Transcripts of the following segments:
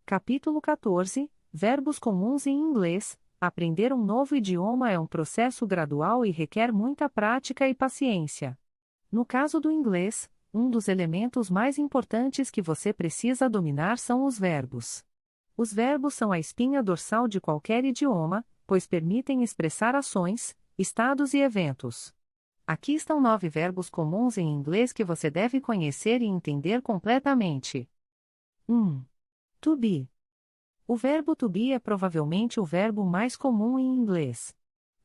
Capítulo 14, Verbos comuns em inglês. Aprender um novo idioma é um processo gradual e requer muita prática e paciência. No caso do inglês, um dos elementos mais importantes que você precisa dominar são os verbos. Os verbos são a espinha dorsal de qualquer idioma, pois permitem expressar ações, estados e eventos. Aqui estão 9 verbos comuns em inglês que você deve conhecer e entender completamente. 1. To be. O verbo to be é provavelmente o verbo mais comum em inglês.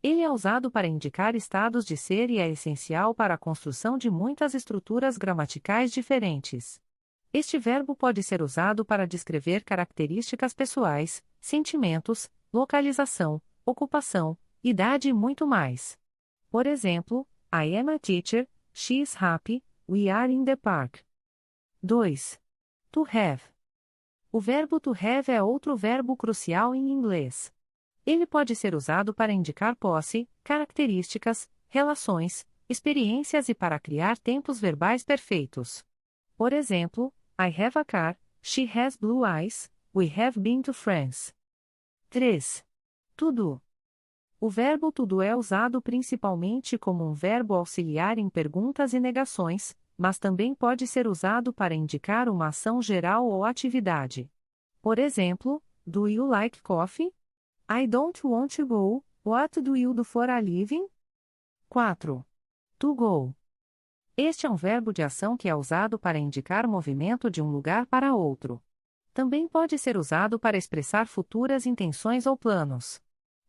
Ele é usado para indicar estados de ser e é essencial para a construção de muitas estruturas gramaticais diferentes. Este verbo pode ser usado para descrever características pessoais, sentimentos, localização, ocupação, idade e muito mais. Por exemplo, I am a teacher, she is happy, we are in the park. 2. To have. O verbo to have é outro verbo crucial em inglês. Ele pode ser usado para indicar posse, características, relações, experiências e para criar tempos verbais perfeitos. Por exemplo, I have a car, she has blue eyes, we have been to France. 3. To do. O verbo to do é usado principalmente como um verbo auxiliar em perguntas e negações, mas também pode ser usado para indicar uma ação geral ou atividade. Por exemplo, do you like coffee? I don't want to go, what do you do for a living? 4. To go. Este é um verbo de ação que é usado para indicar movimento de um lugar para outro. Também pode ser usado para expressar futuras intenções ou planos.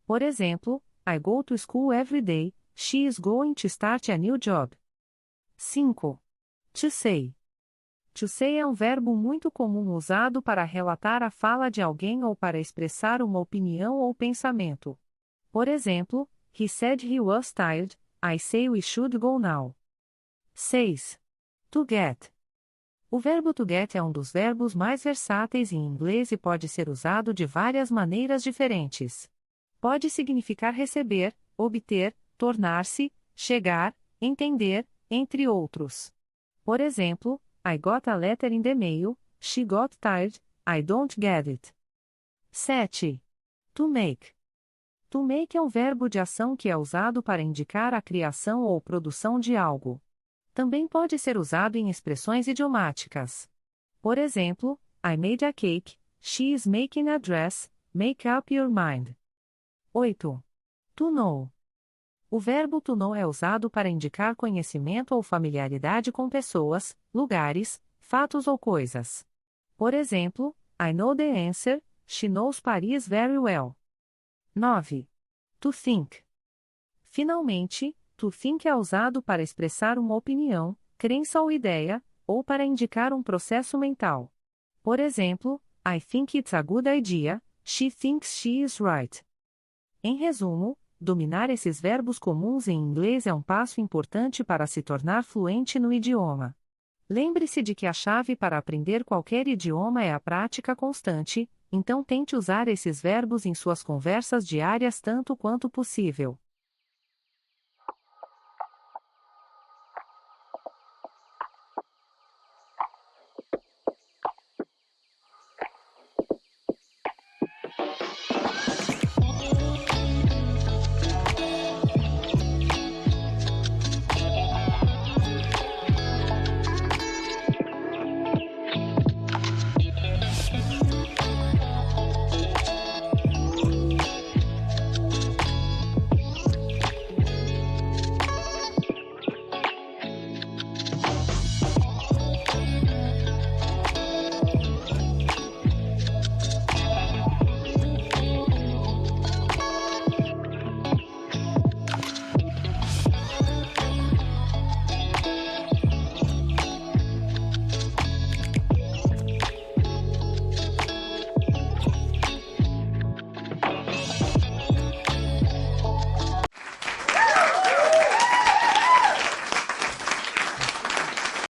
Por exemplo, I go to school every day, she is going to start a new job. 5. To say. To say é um verbo muito comum usado para relatar a fala de alguém ou para expressar uma opinião ou pensamento. Por exemplo, he said he was tired, I say we should go now. 6. To get. O verbo to get é um dos verbos mais versáteis em inglês e pode ser usado de várias maneiras diferentes. Pode significar receber, obter, tornar-se, chegar, entender, entre outros. Por exemplo, I got a letter in the mail, she got tired, I don't get it. 7. To make. To make é um verbo de ação que é usado para indicar a criação ou produção de algo. Também pode ser usado em expressões idiomáticas. Por exemplo, I made a cake, she is making a dress, make up your mind. 8. To know. O verbo to know é usado para indicar conhecimento ou familiaridade com pessoas, lugares, fatos ou coisas. Por exemplo, I know the answer, she knows Paris very well. 9. To think. Finalmente, to think é usado para expressar uma opinião, crença ou ideia, ou para indicar um processo mental. Por exemplo, I think it's a good idea, she thinks she is right. Em resumo, dominar esses verbos comuns em inglês é um passo importante para se tornar fluente no idioma. Lembre-se de que a chave para aprender qualquer idioma é a prática constante, então tente usar esses verbos em suas conversas diárias tanto quanto possível.